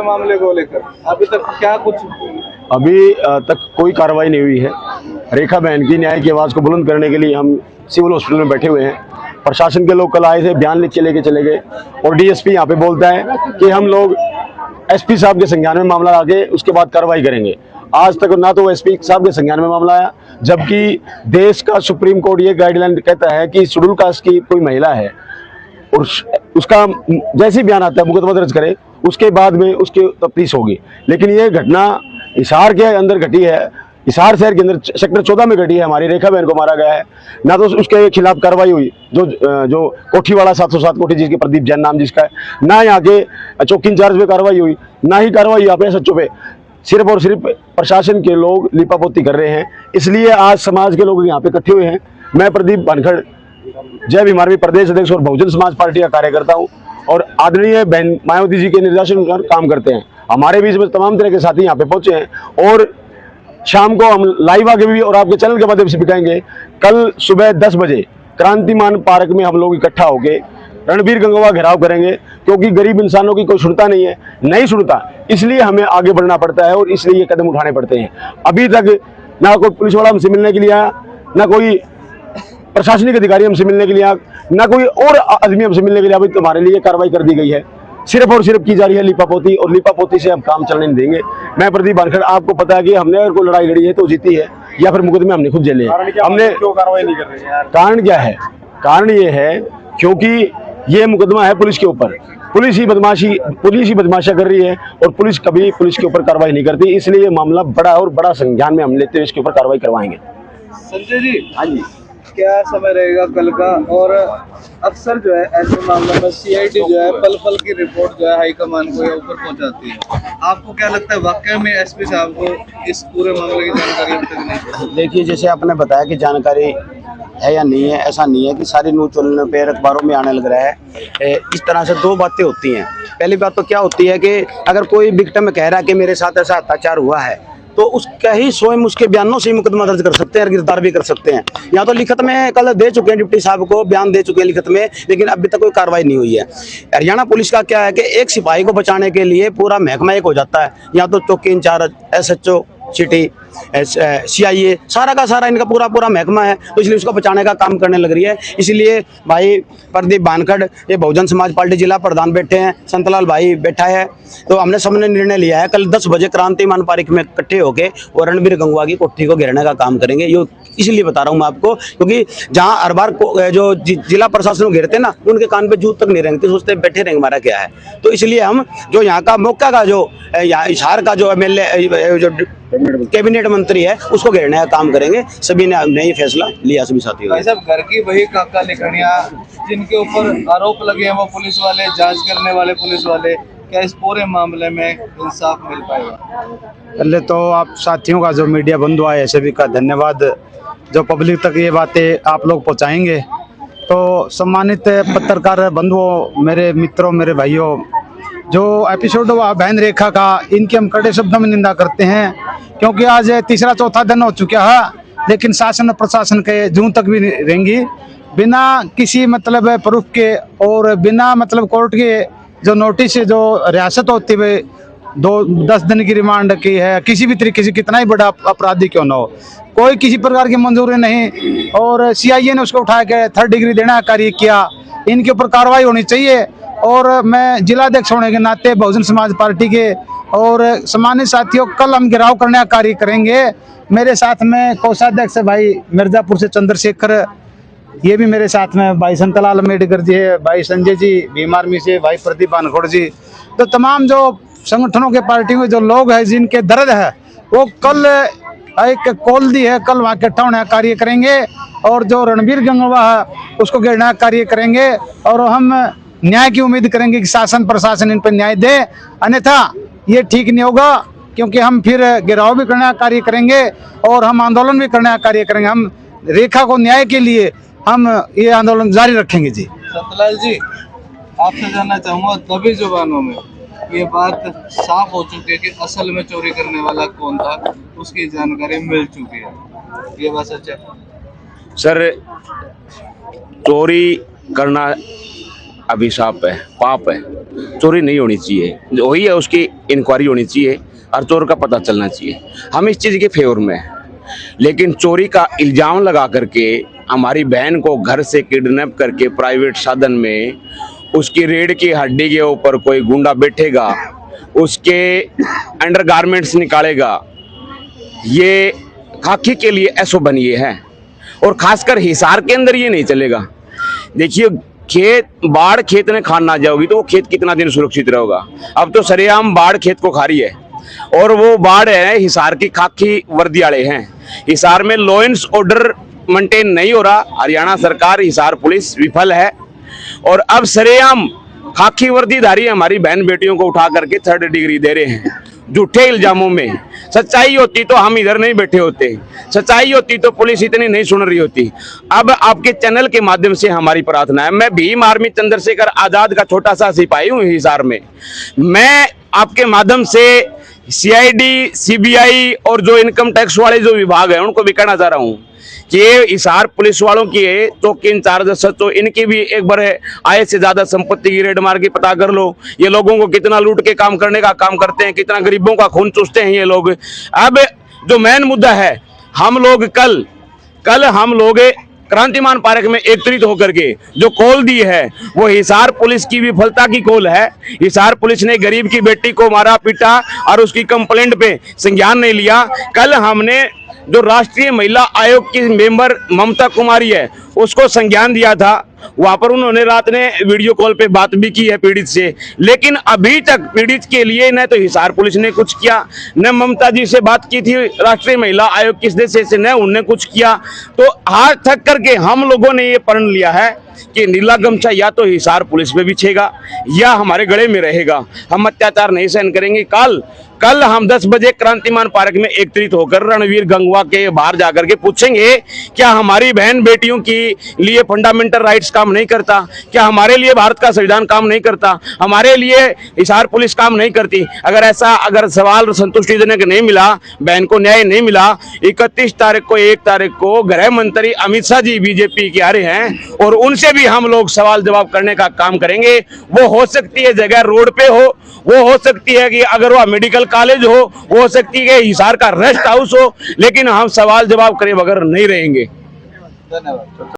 मामले को लेकर अभी तक क्या कुछ? अभी तक कोई कार्रवाई नहीं हुई है। रेखा बहन की न्याय की आवाज़ को बुलंद करने के लिए हम सिविल हॉस्पिटल में बैठे हुए हैं। प्रशासन के लोग कल आए थे, बयान लिख के चले गए और डीएसपी यहाँ पे बोलता है कि हम लोग एसपी साहब के संज्ञान में मामला आके उसके बाद कार्रवाई करेंगे। आज तक ना तो एसपी साहब के संज्ञान में मामला आया, जबकि देश का सुप्रीम कोर्ट ये गाइडलाइन कहता है कि शेड्यूल कास्ट की कोई महिला है और उसका जैसे बयान आता है मुकदमा दर्ज करे, उसके बाद में उसकी तफ्तीश होगी। लेकिन ये घटना हिसार के अंदर घटी है, हिसार शहर के अंदर सेक्टर 14 में घटी है। हमारी रेखा बहन को मारा गया है, ना तो उसके खिलाफ कार्रवाई हुई जो कोठी वाला 707 कोठी जिसके प्रदीप जैन नाम जिसका है, ना यहाँ के चौकी इंचार्ज पे कार्रवाई हुई, ना ही कार्रवाई यहाँ पे सच्चों पे। सिर्फ और सिर्फ प्रशासन के लोग लिपापोती कर रहे हैं। इसलिए आज समाज के लोग यहाँ पे इकट्ठे हुए हैं। मैं प्रदीप वानखड़ जय भीम आर्मी प्रदेश अध्यक्ष और बहुजन समाज पार्टी का कार्यकर्ता हूँ और आदरणीय बहन मायावती जी के निर्देशन पर काम करते हैं। हमारे बीच में तमाम तरह के साथी यहाँ पे पहुंचे हैं और शाम को हम लाइव आगे भी और आपके चैनल के माध्यम से दिखाएंगे। कल सुबह 10 बजे क्रांतिमान पार्क में हम लोग इकट्ठा होकर रणबीर गंगवा घेराव करेंगे, क्योंकि गरीब इंसानों की कोई सुनता नहीं सुनता, इसलिए हमें आगे बढ़ना पड़ता है और इसलिए ये कदम उठाने पड़ते हैं। अभी तक ना कोई पुलिस वाला हमसे मिलने के लिए आया, ना कोई प्रशासनिक अधिकारी हमसे मिलने के लिए आया, ना कोई और आदमी हमसे मिलने के लिए। अभी तुम्हारे लिए कार्रवाई कर दी गई है, सिर्फ और सिर्फ की जा रही है लिपापोती, और लिपापोती से हम काम चलने नहीं देंगे। मैं प्रदीप वानखड़, आपको पता है कि हमने अगर कोई लड़ाई लड़ी है तो जीती है या फिर मुकदमे हमने खुद झेले हैं। हमने क्यों कार्रवाई नहीं कर रहे हैं? कारण क्या है? कारण ये है क्योंकि ये मुकदमा है पुलिस के ऊपर। पुलिस ही बदमाशियां कर रही है और पुलिस कभी पुलिस के ऊपर कार्रवाई नहीं करती। इसलिए ये मामला बड़ा और बड़ा संज्ञान में हम लेते हुए इसके ऊपर कार्रवाई करवाएंगे। संजय जी, हाँ जी, क्या समय रहेगा कल का? और अक्सर जो है ऐसे मामलों में सीआईडी जो है पल पल की रिपोर्ट जो है हाईकमान को ऊपर पहुंचाती है। आपको क्या लगता है वाकई में एसपी साहब को इस पूरे मामले की जानकारी अब तक नहीं? देखिए, जैसे आपने बताया कि जानकारी है या नहीं है, ऐसा नहीं है कि सारी न्यूज चैनलों पे अखबारों में आने लग रहा है। इस तरह से दो बातें होती हैं। पहली बात तो क्या होती है कि अगर कोई विक्टिम कह रहा है कि मेरे साथ ऐसा अत्याचार हुआ है, तो उसका ही स्वयं उसके बयानों से ही मुकदमा दर्ज कर सकते हैं और गिरफ्तार भी कर सकते हैं। यहाँ तो लिखित में कल दे चुके हैं, डिप्टी साहब को बयान दे चुके हैं लिखित में, लेकिन अभी तक कोई कार्रवाई नहीं हुई है। हरियाणा पुलिस का क्या है कि एक सिपाही को बचाने के लिए पूरा महकमा एक हो जाता है। यहाँ तो चौकी इंचार्ज, SHO सिटी, CIA, सारा का सारा इनका पूरा महकमा है, तो इसलिए उसको बचाने का काम करने लग रही है। इसलिए भाई प्रदीप वानखड़, ये बहुजन समाज पार्टी जिला प्रधान बैठे हैं, संतलाल भाई बैठा है, तो हमने सबने निर्णय लिया है कल 10 बजे क्रांतिमान पार्क में इकट्ठे होके और रणबीर गंगवा की कोठी को घेरने का काम करेंगे। ये इसलिए बता रहा हूँ मैं आपको, क्योंकि जहाँ हर बार जो जिला प्रशासन घेरते ना, उनके कान पे जूत तक नहीं रेंगते, सोचते बैठे रहेंगे हमारा क्या है। तो इसलिए हम जो यहाँ का मौका का जो हिसार का जो MLA जो कैबिनेट मंत्री है उसको घेरने का काम करेंगे। सभी ने हमने ये फैसला लिया, सभी साथियों ने। सब घर की वही काका लिखनिया जिनके ऊपर आरोप लगे हैं, वो पुलिस वाले, जांच करने वाले पुलिस वाले, क्या इस पूरे मामले में इंसाफ मिल पाएगा? पहले तो आप साथियों का, जो मीडिया बंधु आए, सभी का धन्यवाद, जो पब्लिक तक ये बातें आप लोग पहुंचाएंगे। तो सम्मानित पत्रकार बंधुओं, मेरे मित्रों, मेरे भाइयों, जो एपिसोड हुआ बहन रेखा का, इनकी हम कड़े शब्दों में निंदा करते हैं, क्योंकि आज तीसरा चौथा दिन हो चुका है, लेकिन शासन प्रशासन के जूं तक भी रहेंगी, बिना किसी मतलब प्रूफ के और बिना मतलब कोर्ट के जो नोटिस, जो रियासत होती है 10 दिन की रिमांड की है, किसी भी तरीके से कितना ही बड़ा अपराधी क्यों ना हो, कोई किसी प्रकार की मंजूरी नहीं, और CIA ने उसको उठा के 3rd डिग्री देना कार्य किया। इनके ऊपर कार्रवाई होनी चाहिए। और मैं जिलाध्यक्ष होने के नाते बहुजन समाज पार्टी के और सम्मानित साथियों, कल हम घेराव करने का कार्य करेंगे। मेरे साथ में कोषाध्यक्ष भाई मिर्जापुर से चंद्रशेखर, ये भी मेरे साथ में भाई संतलाल अम्बेडकर जी है, भाई संजय जी भीम आर्मी से, भाई प्रदीप वानखड़ जी, तो तमाम जो संगठनों के पार्टी में जो लोग हैं जिनके दर्द है, वो कल एक कॉल दी है, कल वहाँ इकट्ठा होने का कार्य करेंगे और जो रणबीर गंगवा है उसको घेरने का कार्य करेंगे। और हम न्याय की उम्मीद करेंगे कि शासन प्रशासन इन पर न्याय दे, अन्यथा ये ठीक नहीं होगा, क्योंकि हम फिर घेराव भी करने का कार्य करेंगे और हम आंदोलन भी करने का कार्य करेंगे। हम रेखा को न्याय के लिए हम ये आंदोलन जारी रखेंगे। जी सतलाल जी, आपसे जानना चाहूँगा, तभी जुबानों में ये बात साफ हो चुकी है कि असल में चोरी करने वाला कौन था, उसकी जानकारी मिल चुकी है, ये बात सच है? सर, चोरी करना अभिशाप है, पाप है। चोरी नहीं होनी चाहिए, जो हुई है उसकी इंक्वायरी होनी चाहिए और चोर का पता चलना चाहिए। हम इस चीज़ के फेवर में हैं, लेकिन चोरी का इल्ज़ाम लगा करके हमारी बहन को घर से किडनैप करके प्राइवेट साधन में उसकी रीढ़ की हड्डी के ऊपर कोई गुंडा बैठेगा, उसके अंडरगारमेंट्स निकालेगा, ये खाकी के लिए ऐसो बनिए है। और खासकर हिसार के अंदर ये नहीं चलेगा। देखिए, खेत बाढ़ खेत में खान ना जाओगी तो वो खेत कितना दिन सुरक्षित रहेगा। अब तो सरेआम बाढ़ खेत को खा रही है, और वो बाढ़ है हिसार की खाकी वर्दी वाले हैं। हिसार में लॉ एंड ऑर्डर मेंटेन नहीं हो रहा, हरियाणा सरकार, हिसार पुलिस विफल है, और अब सरेआम खाकी वर्दीधारी हमारी बहन बेटियों को उठा करके 3rd डिग्री दे रहे हैं झूठे इल्जामों में। सच्चाई होती तो हम इधर नहीं बैठे होते, सच्चाई होती तो पुलिस इतनी नहीं सुन रही होती। अब आपके चैनल के माध्यम से हमारी प्रार्थना है, मैं भीम आर्मी चंद्रशेखर आजाद का छोटा सा सिपाही हूँ हिसार में। मैं आपके माध्यम से सीआईडी, सीबीआई और जो इनकम टैक्स वाले जो विभाग है उनको भी कहना चाह रहा हूँ कि ये हिसार पुलिस वालों की है, चौकी इंचार्ज सचो, इनकी भी एक बार आय से ज्यादा संपत्ति की रेड मार के पता कर लो। ये लोगों को कितना लूट के काम करने का काम करते हैं, कितना गरीबों का खून चूसते हैं ये लोग। अब जो मेन मुद्दा है, हम लोग कल हम लोग क्रांतिमान पार्क में एकत्रित होकर के जो कॉल दी है वो हिसार पुलिस की विफलता की कॉल है। हिसार पुलिस ने गरीब की बेटी को मारा पीटा और उसकी कंप्लेंट पे संज्ञान नहीं लिया। कल हमने जो राष्ट्रीय महिला आयोग की मेंबर ममता कुमारी है उसको संज्ञान दिया था, वहां पर उन्होंने रात ने वीडियो कॉल पे बात भी की है पीड़ित से, लेकिन अभी तक पीड़ित के लिए न तो हिसार पुलिस ने कुछ किया, न ममता जी से बात की थी राष्ट्रीय महिला आयोग किस देश से, न उनने कुछ किया। तो हाथ थक करके हम लोगों ने ये प्रण लिया है कि नीला गमछा या तो हिसार पुलिस पे बिछेगा या हमारे गले में रहेगा। हम अत्याचार नहीं सहन करेंगे। कल हम 10 बजे क्रांतिमान पार्क में एकत्रित होकर रणवीर गंगवा के बाहर जाकर के पूछेंगे क्या हमारी बहन बेटियों के लिए फंडामेंटल राइट्स काम नहीं करता, क्या हमारे लिए भारत का संविधान काम नहीं करता, हमारे लिए हिसार पुलिस काम नहीं करती। अगर सवाल संतुष्टिजनक नहीं मिला, बहन को न्याय नहीं मिला, 31 तारीख को 1 तारीख को गृह मंत्री अमित शाह जी बीजेपी के आ रहे हैं और उनसे भी हम लोग सवाल जवाब करने का काम करेंगे। वो हो सकती है जगह रोड पे वो हो सकती है कि अगर वह मेडिकल कॉलेज हो सकती है हिसार का रेस्ट हाउस हो, लेकिन हम सवाल जवाब करे बगैर नहीं रहेंगे। धन्यवाद।